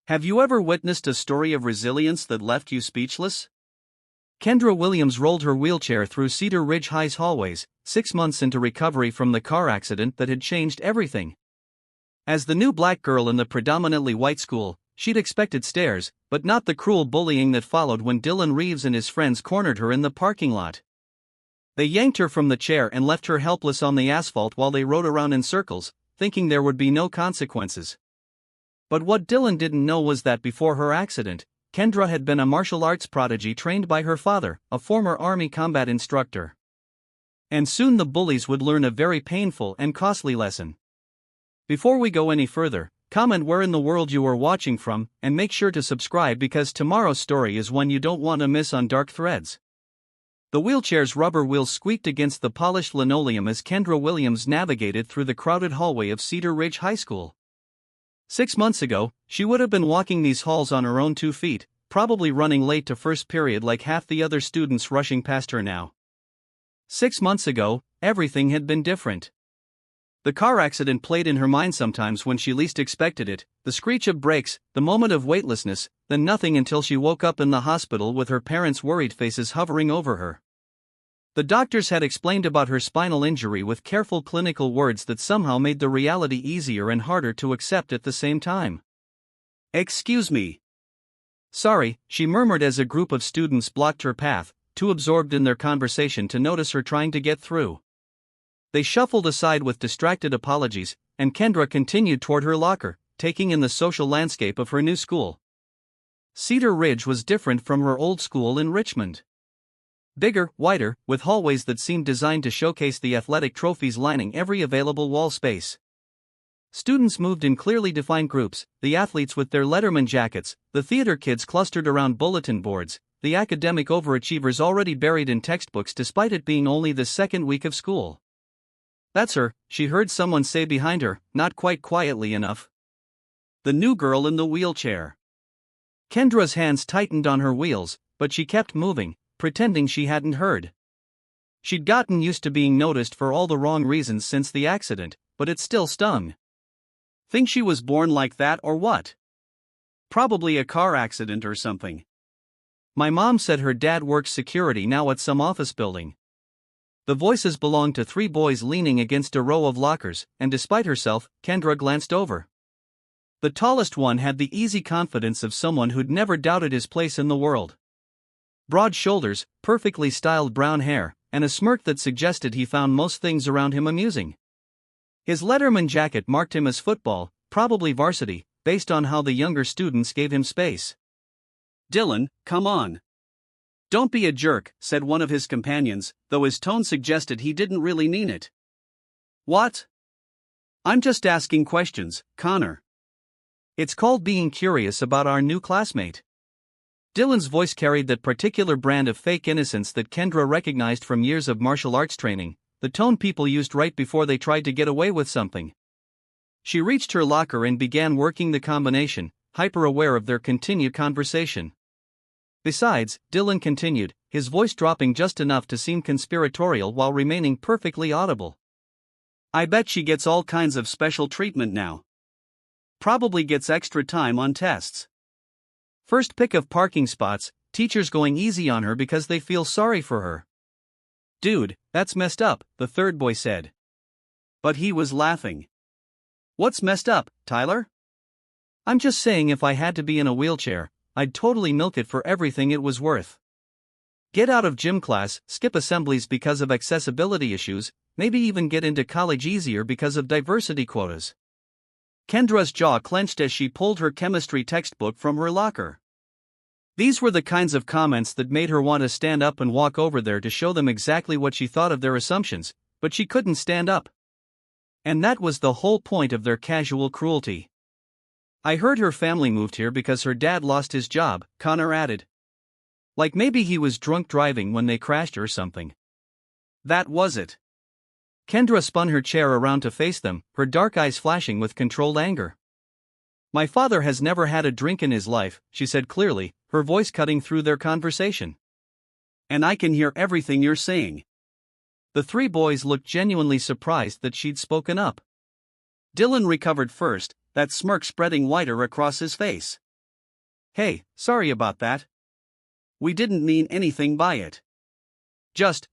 Have you ever witnessed a story of resilience that left you speechless? Kendra Williams rolled her wheelchair through Cedar Ridge High's hallways, 6 months into recovery from the car accident that had changed everything. As the new black girl in the predominantly white school, she'd expected stares, but not the cruel bullying that followed when Dylan Reeves and his friends cornered her in the parking lot. They yanked her from the chair and left her helpless on the asphalt while they rode around in circles, thinking there would be no consequences. But what Dylan didn't know was that before her accident, Kendra had been a martial arts prodigy trained by her father, a former Army combat instructor. And soon the bullies would learn a very painful and costly lesson. Before we go any further, comment where in the world you are watching from, and make sure to subscribe because tomorrow's story is one you don't want to miss on Dark Threads. The wheelchair's rubber wheels squeaked against the polished linoleum as Kendra Williams navigated through the crowded hallway of Cedar Ridge High School. 6 months ago, she would have been walking these halls on her own 2 feet, probably running late to first period like half the other students rushing past her now. 6 months ago, everything had been different. The car accident played in her mind sometimes when she least expected it, the screech of brakes, the moment of weightlessness, then nothing until she woke up in the hospital with her parents' worried faces hovering over her. The doctors had explained about her spinal injury with careful clinical words that somehow made the reality easier and harder to accept at the same time. "Excuse me." "Sorry," she murmured as a group of students blocked her path, too absorbed in their conversation to notice her trying to get through. They shuffled aside with distracted apologies, and Kendra continued toward her locker, taking in the social landscape of her new school. Cedar Ridge was different from her old school in Richmond. Bigger, wider, with hallways that seemed designed to showcase the athletic trophies lining every available wall space. Students moved in clearly defined groups, the athletes with their Letterman jackets, the theater kids clustered around bulletin boards, the academic overachievers already buried in textbooks despite it being only the second week of school. "That's her," she heard someone say behind her, not quite quietly enough. "The new girl in the wheelchair." Kendra's hands tightened on her wheels, but she kept moving, pretending she hadn't heard. She'd gotten used to being noticed for all the wrong reasons since the accident, but it still stung. Think she was born like that or what? Probably a car accident or something. "My mom said her dad works security now at some office building." The voices belonged to 3 boys leaning against a row of lockers, and despite herself, Kendra glanced over. The tallest one had the easy confidence of someone who'd never doubted his place in the world. Broad shoulders, perfectly styled brown hair, and a smirk that suggested he found most things around him amusing. His Letterman jacket marked him as football, probably varsity, based on how the younger students gave him space. "Dylan, come on. Don't be a jerk," said one of his companions, though his tone suggested he didn't really mean it. "What?" "I'm just asking questions, Connor. It's called being curious about our new classmate." Dylan's voice carried that particular brand of fake innocence that Kendra recognized from years of martial arts training, the tone people used right before they tried to get away with something. She reached her locker and began working the combination, hyper-aware of their continued conversation. "Besides," Dylan continued, his voice dropping just enough to seem conspiratorial while remaining perfectly audible. "I bet she gets all kinds of special treatment now. Probably gets extra time on tests. First pick of parking spots, teachers going easy on her because they feel sorry for her." "Dude, that's messed up," the third boy said. But he was laughing. "What's messed up, Tyler?" "I'm just saying if I had to be in a wheelchair, I'd totally milk it for everything it was worth. Get out of gym class, skip assemblies because of accessibility issues, maybe even get into college easier because of diversity quotas." Kendra's jaw clenched as she pulled her chemistry textbook from her locker. These were the kinds of comments that made her want to stand up and walk over there to show them exactly what she thought of their assumptions, but she couldn't stand up. And that was the whole point of their casual cruelty. "I heard her family moved here because her dad lost his job," Connor added. Like maybe he was drunk driving when they crashed or something. That was it. Kendra spun her chair around to face them, her dark eyes flashing with controlled anger. "My father has never had a drink in his life," she said clearly, her voice cutting through their conversation. "And I can hear everything you're saying." The 3 boys looked genuinely surprised that she'd spoken up. Dylan recovered first, that smirk spreading wider across his face. Hey, sorry about that. We didn't mean anything by it. Just,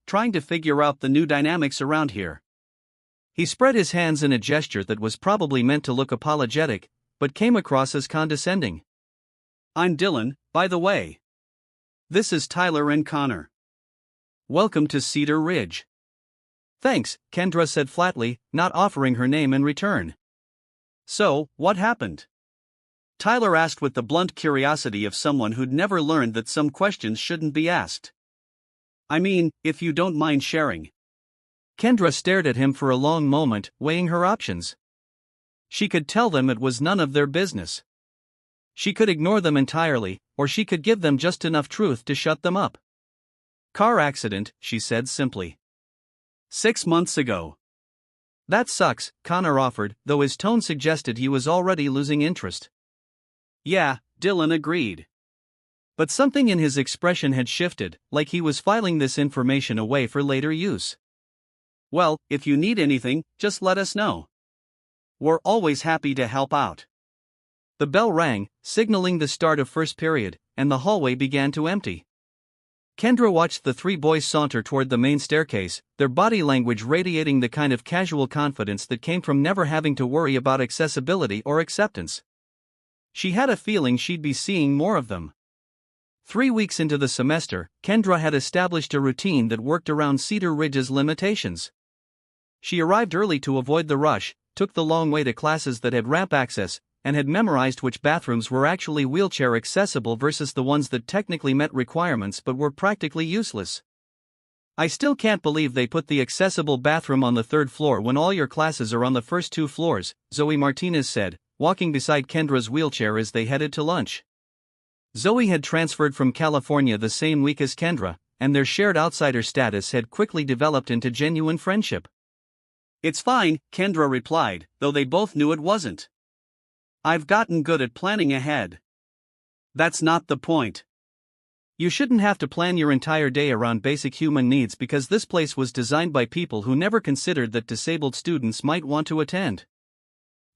trying to figure out the new dynamics around here. He spread his hands in a gesture that was probably meant to look apologetic, but came across as condescending. I'm Dylan, by the way. This is Tyler and Connor. Welcome to Cedar Ridge. Thanks, Kendra said flatly, not offering her name in return. So, what happened? Tyler asked with the blunt curiosity of someone who'd never learned that some questions shouldn't be asked. I mean, if you don't mind sharing. Kendra stared at him for a long moment, weighing her options. She could tell them it was none of their business. She could ignore them entirely, or she could give them just enough truth to shut them up. Car accident, she said simply. 6 months ago. That sucks, Connor offered, though his tone suggested he was already losing interest. Yeah, Dylan agreed. But something in his expression had shifted, like he was filing this information away for later use. Well, if you need anything, just let us know. We're always happy to help out. The bell rang, signaling the start of first period, and the hallway began to empty. Kendra watched the three boys saunter toward the main staircase, their body language radiating the kind of casual confidence that came from never having to worry about accessibility or acceptance. She had a feeling she'd be seeing more of them. 3 weeks into the semester, Kendra had established a routine that worked around Cedar Ridge's limitations. She arrived early to avoid the rush, took the long way to classes that had ramp access, and had memorized which bathrooms were actually wheelchair accessible versus the ones that technically met requirements but were practically useless. I still can't believe they put the accessible bathroom on the 3rd floor when all your classes are on the first 2 floors, Zoe Martinez said, walking beside Kendra's wheelchair as they headed to lunch. Zoe had transferred from California the same week as Kendra, and their shared outsider status had quickly developed into genuine friendship. It's fine, Kendra replied, though they both knew it wasn't. I've gotten good at planning ahead. That's not the point. You shouldn't have to plan your entire day around basic human needs because this place was designed by people who never considered that disabled students might want to attend.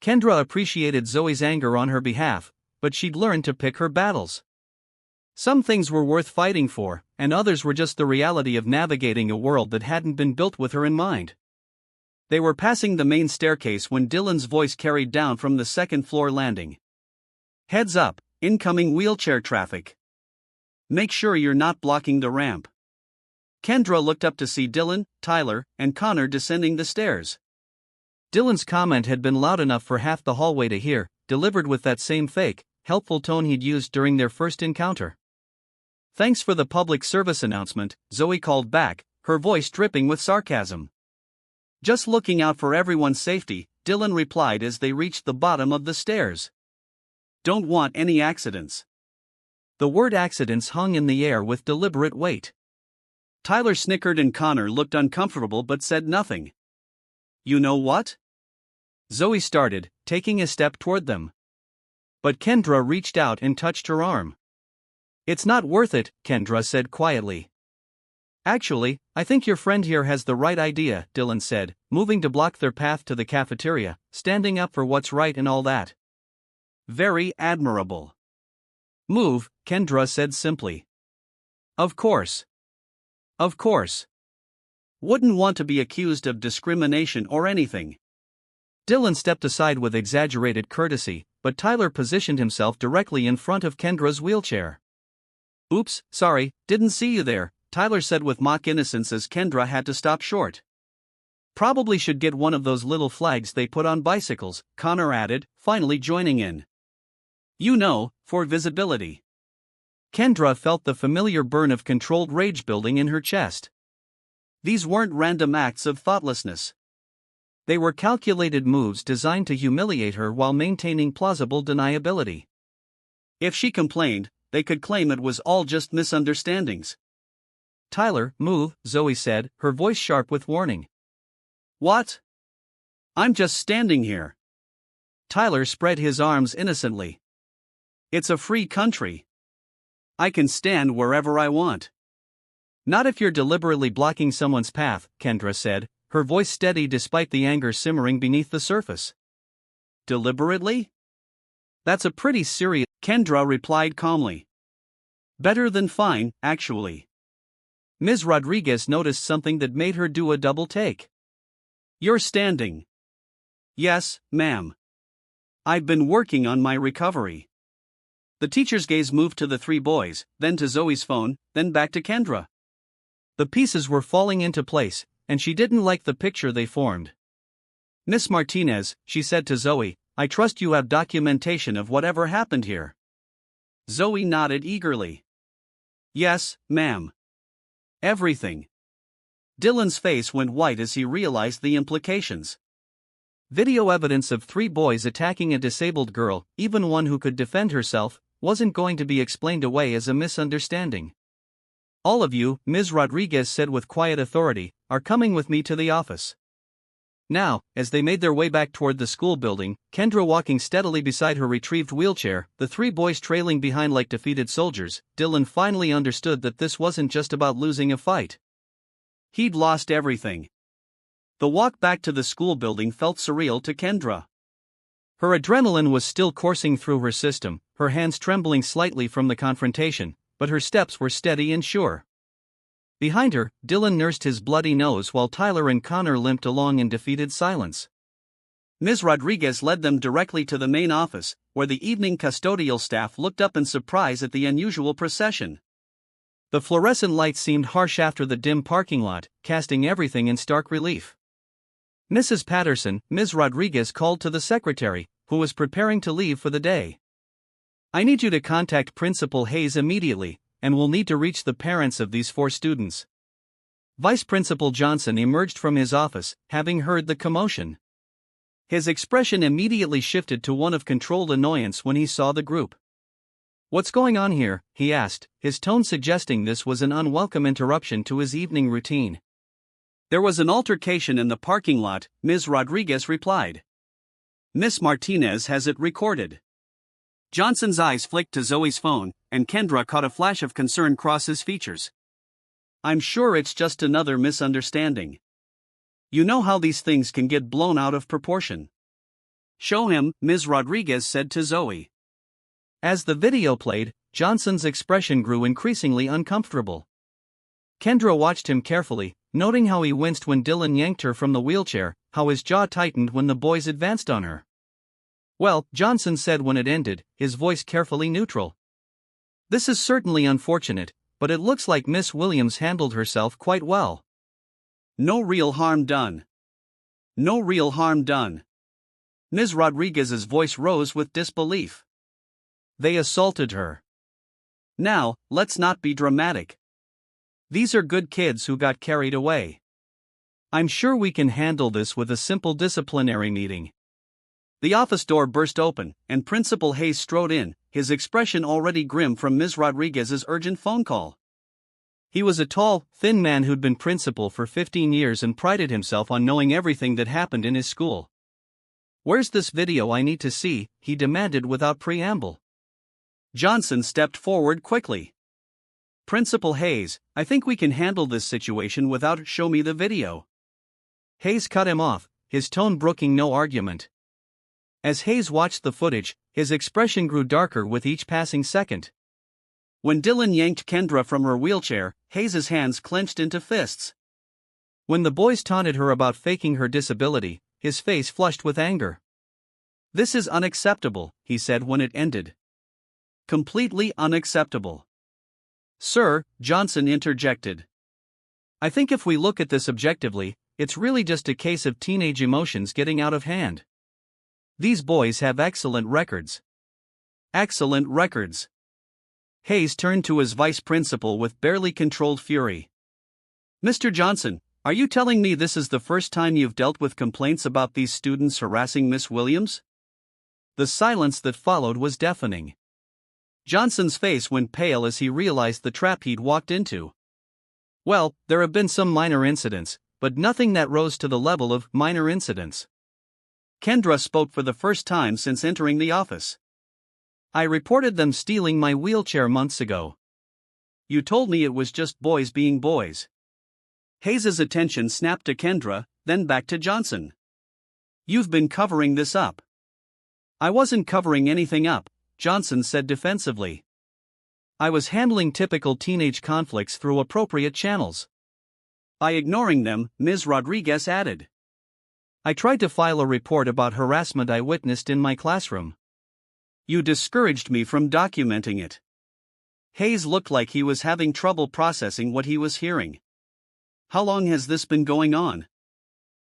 Kendra appreciated Zoe's anger on her behalf, but she'd learned to pick her battles. Some things were worth fighting for, and others were just the reality of navigating a world that hadn't been built with her in mind. They were passing the main staircase when Dylan's voice carried down from the 2nd floor landing. Heads up, incoming wheelchair traffic. Make sure you're not blocking the ramp. Kendra looked up to see Dylan, Tyler, and Connor descending the stairs. Dylan's comment had been loud enough for half the hallway to hear, delivered with that same fake, helpful tone he'd used during their first encounter. Thanks for the public service announcement, Zoe called back, her voice dripping with sarcasm. Just looking out for everyone's safety, Dylan replied as they reached the bottom of the stairs. Don't want any accidents. The word accidents hung in the air with deliberate weight. Tyler snickered and Connor looked uncomfortable but said nothing. You know what? Zoe started, taking a step toward them. But Kendra reached out and touched her arm. It's not worth it, Kendra said quietly. Actually, I think your friend here has the right idea, Dylan said, moving to block their path to the cafeteria, standing up for what's right and all that. Very admirable. Move, Kendra said simply. Of course. Of course. Wouldn't want to be accused of discrimination or anything. Dylan stepped aside with exaggerated courtesy, but Tyler positioned himself directly in front of Kendra's wheelchair. Oops, sorry, didn't see you there, Tyler said with mock innocence as Kendra had to stop short. Probably should get one of those little flags they put on bicycles, Connor added, finally joining in. You know, for visibility. Kendra felt the familiar burn of controlled rage building in her chest. These weren't random acts of thoughtlessness. They were calculated moves designed to humiliate her while maintaining plausible deniability. If she complained, they could claim it was all just misunderstandings. Tyler, move, Zoe said, her voice sharp with warning. What? I'm just standing here. Tyler spread his arms innocently. It's a free country. I can stand wherever I want. Not if you're deliberately blocking someone's path, Kendra said, her voice steady despite the anger simmering beneath the surface. Deliberately? That's a pretty serious, Kendra replied calmly. Better than fine, actually. Ms. Rodriguez noticed something that made her do a double take. You're standing. Yes, ma'am. I've been working on my recovery. The teacher's gaze moved to the three boys, then to Zoe's phone, then back to Kendra. The pieces were falling into place, and she didn't like the picture they formed. Miss Martinez, she said to Zoe, I trust you have documentation of whatever happened here. Zoe nodded eagerly. Yes, ma'am. Everything. Dylan's face went white as he realized the implications. Video evidence of three boys attacking a disabled girl, even one who could defend herself, wasn't going to be explained away as a misunderstanding. All of you, Ms. Rodriguez said with quiet authority, are coming with me to the office. Now, as they made their way back toward the school building, Kendra walking steadily beside her retrieved wheelchair, the three boys trailing behind like defeated soldiers, Dylan finally understood that this wasn't just about losing a fight. He'd lost everything. The walk back to the school building felt surreal to Kendra. Her adrenaline was still coursing through her system, her hands trembling slightly from the confrontation, but her steps were steady and sure. Behind her, Dylan nursed his bloody nose while Tyler and Connor limped along in defeated silence. Ms. Rodriguez led them directly to the main office, where the evening custodial staff looked up in surprise at the unusual procession. The fluorescent lights seemed harsh after the dim parking lot, casting everything in stark relief. Mrs. Patterson, Ms. Rodriguez called to the secretary, who was preparing to leave for the day. I need you to contact Principal Hayes immediately, and we'll need to reach the parents of these 4 students. Vice Principal Johnson emerged from his office, having heard the commotion. His expression immediately shifted to one of controlled annoyance when he saw the group. What's going on here? He asked, his tone suggesting this was an unwelcome interruption to his evening routine. There was an altercation in the parking lot, Ms. Rodriguez replied. Miss Martinez has it recorded. Johnson's eyes flicked to Zoe's phone, and Kendra caught a flash of concern cross his features. I'm sure it's just another misunderstanding. You know how these things can get blown out of proportion. Show him, Ms. Rodriguez said to Zoe. As the video played, Johnson's expression grew increasingly uncomfortable. Kendra watched him carefully, noting how he winced when Dylan yanked her from the wheelchair, how his jaw tightened when the boys advanced on her. Well, Johnson said when it ended, his voice carefully neutral. This is certainly unfortunate, but it looks like Miss Williams handled herself quite well. No real harm done. No real harm done. Ms. Rodriguez's voice rose with disbelief. They assaulted her. Now, let's not be dramatic. These are good kids who got carried away. I'm sure we can handle this with a simple disciplinary meeting. The office door burst open, and Principal Hayes strode in, his expression already grim from Ms. Rodriguez's urgent phone call. He was a tall, thin man who'd been principal for 15 years and prided himself on knowing everything that happened in his school. Where's this video I need to see? He demanded without preamble. Johnson stepped forward quickly. Principal Hayes, I think we can handle this situation without show me the video. Hayes cut him off, his tone brooking no argument. As Hayes watched the footage, his expression grew darker with each passing second. When Dylan yanked Kendra from her wheelchair, Hayes's hands clenched into fists. When the boys taunted her about faking her disability, his face flushed with anger. This is unacceptable, he said when it ended. Completely unacceptable. Sir, Johnson interjected. I think if we look at this objectively, it's really just a case of teenage emotions getting out of hand. These boys have excellent records. Excellent records. Hayes turned to his vice principal with barely controlled fury. Mr. Johnson, are you telling me this is the first time you've dealt with complaints about these students harassing Miss Williams? The silence that followed was deafening. Johnson's face went pale as he realized the trap he'd walked into. Well, there have been some minor incidents, but nothing that rose to the level of minor incidents. Kendra spoke for the first time since entering the office. I reported them stealing my wheelchair months ago. You told me it was just boys being boys. Hayes's attention snapped to Kendra, then back to Johnson. You've been covering this up. I wasn't covering anything up, Johnson said defensively. I was handling typical teenage conflicts through appropriate channels. By ignoring them, Ms. Rodriguez added. I tried to file a report about harassment I witnessed in my classroom. You discouraged me from documenting it. Hayes looked like he was having trouble processing what he was hearing. How long has this been going on?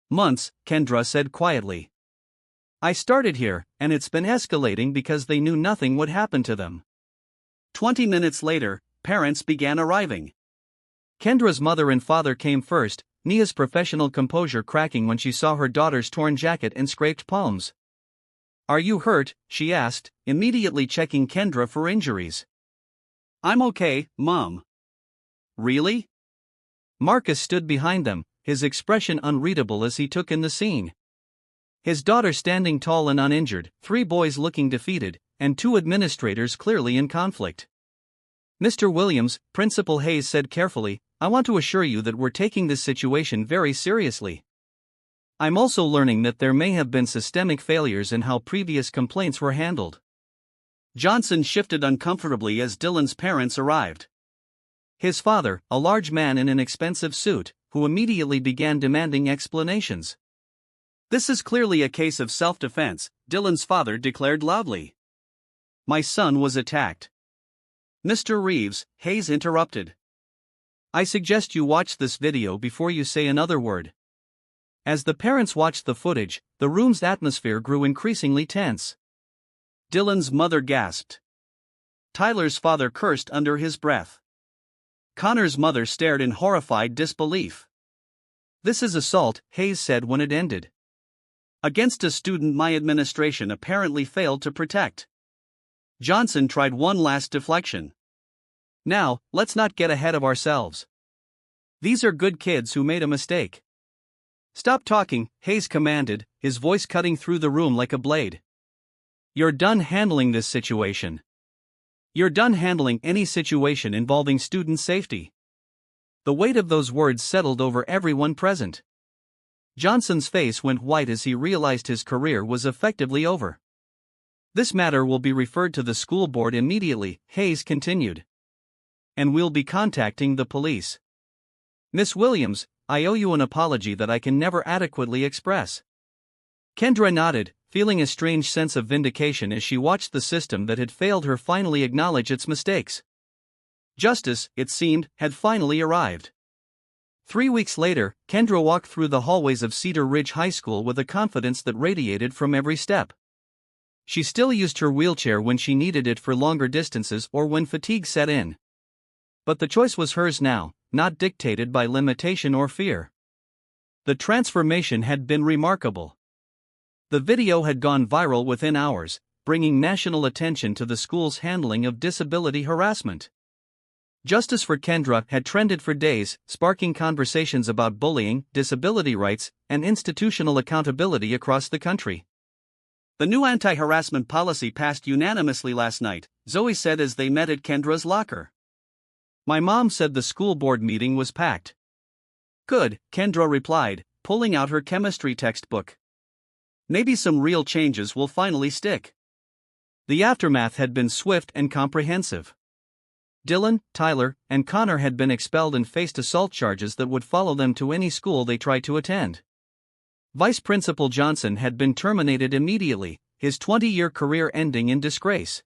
Months, Kendra said quietly. I started here, and it's been escalating because they knew nothing would happen to them. 20 minutes later, parents began arriving. Kendra's mother and father came first, Nia's professional composure cracking when she saw her daughter's torn jacket and scraped palms. Are you hurt? She asked, immediately checking Kendra for injuries. I'm okay, Mom. Really? Marcus stood behind them, his expression unreadable as he took in the scene. His daughter standing tall and uninjured, 3 boys looking defeated, and 2 administrators clearly in conflict. Mr. Williams, Principal Hayes said carefully, I want to assure you that we're taking this situation very seriously. I'm also learning that there may have been systemic failures in how previous complaints were handled. Johnson shifted uncomfortably as Dylan's parents arrived. His father, a large man in an expensive suit, who immediately began demanding explanations. This is clearly a case of self-defense, Dylan's father declared loudly. My son was attacked. Mr. Reeves, Hayes interrupted. I suggest you watch this video before you say another word. As the parents watched the footage, the room's atmosphere grew increasingly tense. Dylan's mother gasped. Tyler's father cursed under his breath. Connor's mother stared in horrified disbelief. This is assault, Hayes said when it ended. Against a student my administration apparently failed to protect. Johnson tried one last deflection. Now, let's not get ahead of ourselves. These are good kids who made a mistake. Stop talking, Hayes commanded, his voice cutting through the room like a blade. You're done handling this situation. You're done handling any situation involving student safety. The weight of those words settled over everyone present. Johnson's face went white as he realized his career was effectively over. This matter will be referred to the school board immediately, Hayes continued. And we'll be contacting the police. Miss Williams, I owe you an apology that I can never adequately express. Kendra nodded, feeling a strange sense of vindication as she watched the system that had failed her finally acknowledge its mistakes. Justice, it seemed, had finally arrived. 3 weeks later, Kendra walked through the hallways of Cedar Ridge High School with a confidence that radiated from every step. She still used her wheelchair when she needed it for longer distances or when fatigue set in. But the choice was hers now, not dictated by limitation or fear. The transformation had been remarkable. The video had gone viral within hours, bringing national attention to the school's handling of disability harassment. Justice for Kendra had trended for days, sparking conversations about bullying, disability rights, and institutional accountability across the country. The new anti-harassment policy passed unanimously last night, Zoe said as they met at Kendra's locker. My mom said the school board meeting was packed. Good, Kendra replied, pulling out her chemistry textbook. Maybe some real changes will finally stick. The aftermath had been swift and comprehensive. Dylan, Tyler, and Connor had been expelled and faced assault charges that would follow them to any school they tried to attend. Vice Principal Johnson had been terminated immediately, his 20-year career ending in disgrace.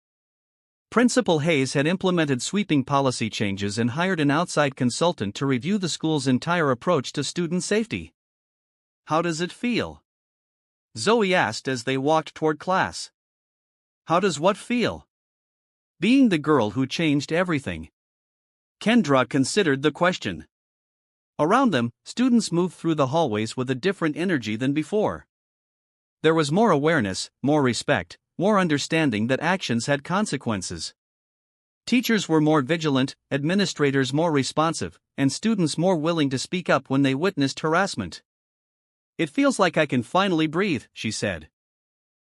Principal Hayes had implemented sweeping policy changes and hired an outside consultant to review the school's entire approach to student safety. How does it feel? Zoe asked as they walked toward class. How does what feel? Being the girl who changed everything. Kendra considered the question. Around them, students moved through the hallways with a different energy than before. There was more awareness, more respect, more understanding that actions had consequences. Teachers were more vigilant, administrators more responsive, and students more willing to speak up when they witnessed harassment. It feels like I can finally breathe, she said.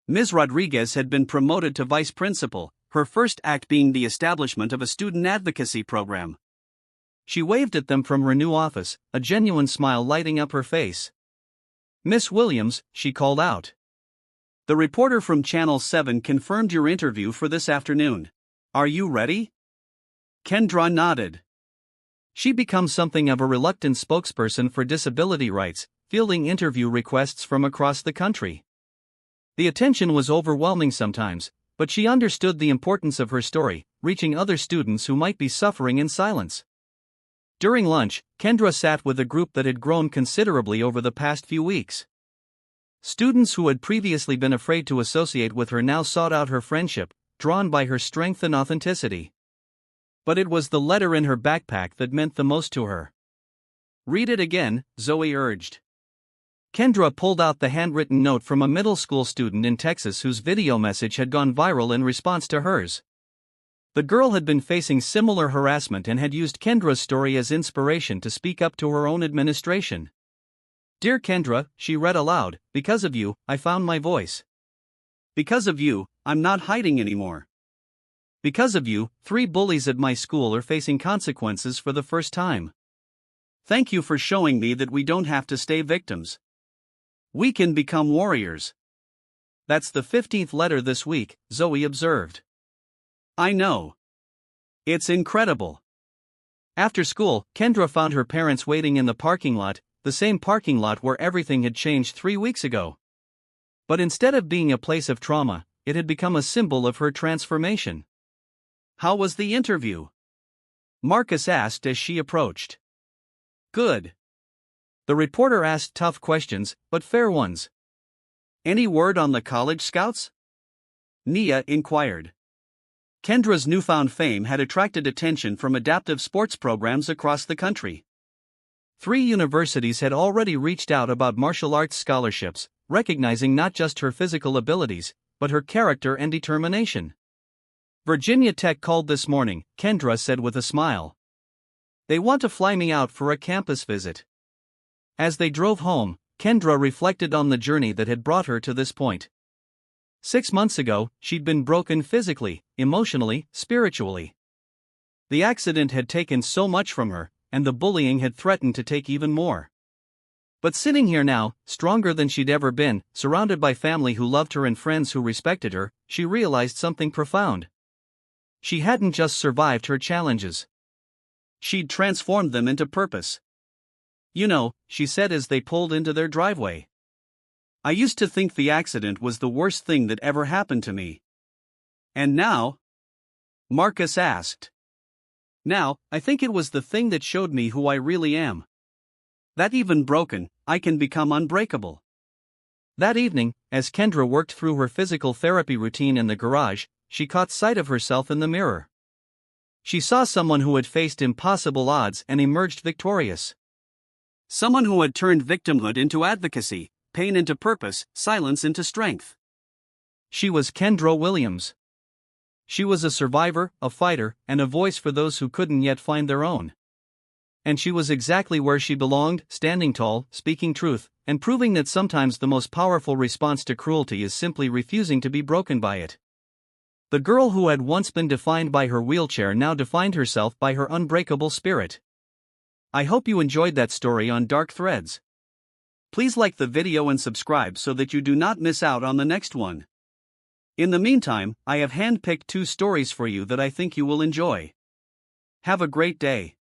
Ms. Rodriguez had been promoted to vice principal, her first act being the establishment of a student advocacy program. She waved at them from her new office, a genuine smile lighting up her face. Miss Williams, she called out. The reporter from Channel 7 confirmed your interview for this afternoon. Are you ready? Kendra nodded. She becomes something of a reluctant spokesperson for disability rights, fielding interview requests from across the country. The attention was overwhelming sometimes, but she understood the importance of her story, reaching other students who might be suffering in silence. During lunch, Kendra sat with a group that had grown considerably over the past few weeks. Students who had previously been afraid to associate with her now sought out her friendship, drawn by her strength and authenticity. But it was the letter in her backpack that meant the most to her. "Read it again," Zoe urged. Kendra pulled out the handwritten note from a middle school student in Texas whose video message had gone viral in response to hers. The girl had been facing similar harassment and had used Kendra's story as inspiration to speak up to her own administration. "Dear Kendra," she read aloud, "because of you, I found my voice. Because of you, I'm not hiding anymore. Because of you, 3 bullies at my school are facing consequences for the first time. Thank you for showing me that we don't have to stay victims. We can become warriors." That's the 15th letter this week, Zoe observed. "I know. It's incredible." After school, Kendra found her parents waiting in the parking lot, the same parking lot where everything had changed 3 weeks ago. But instead of being a place of trauma, it had become a symbol of her transformation. "How was the interview?" Marcus asked as she approached. "Good." The reporter asked tough questions, but fair ones. "Any word on the college scouts?" Nia inquired. Kendra's newfound fame had attracted attention from adaptive sports programs across the country. 3 universities had already reached out about martial arts scholarships, recognizing not just her physical abilities, but her character and determination. "Virginia Tech called this morning," Kendra said with a smile. "They want to fly me out for a campus visit." As they drove home, Kendra reflected on the journey that had brought her to this point. 6 months ago, she'd been broken physically, emotionally, spiritually. The accident had taken so much from her, and the bullying had threatened to take even more. But sitting here now, stronger than she'd ever been, surrounded by family who loved her and friends who respected her, she realized something profound. She hadn't just survived her challenges. She'd transformed them into purpose. "You know," she said as they pulled into their driveway, "I used to think the accident was the worst thing that ever happened to me. And now?" Marcus asked. "Now, I think it was the thing that showed me who I really am. That even broken, I can become unbreakable." That evening, as Kendra worked through her physical therapy routine in the garage, she caught sight of herself in the mirror. She saw someone who had faced impossible odds and emerged victorious. Someone who had turned victimhood into advocacy, pain into purpose, silence into strength. She was Kendra Williams. She was a survivor, a fighter, and a voice for those who couldn't yet find their own. And she was exactly where she belonged, standing tall, speaking truth, and proving that sometimes the most powerful response to cruelty is simply refusing to be broken by it. The girl who had once been defined by her wheelchair now defined herself by her unbreakable spirit. I hope you enjoyed that story on Dark Threads. Please like the video and subscribe so that you do not miss out on the next one. In the meantime, I have handpicked 2 stories for you that I think you will enjoy. Have a great day.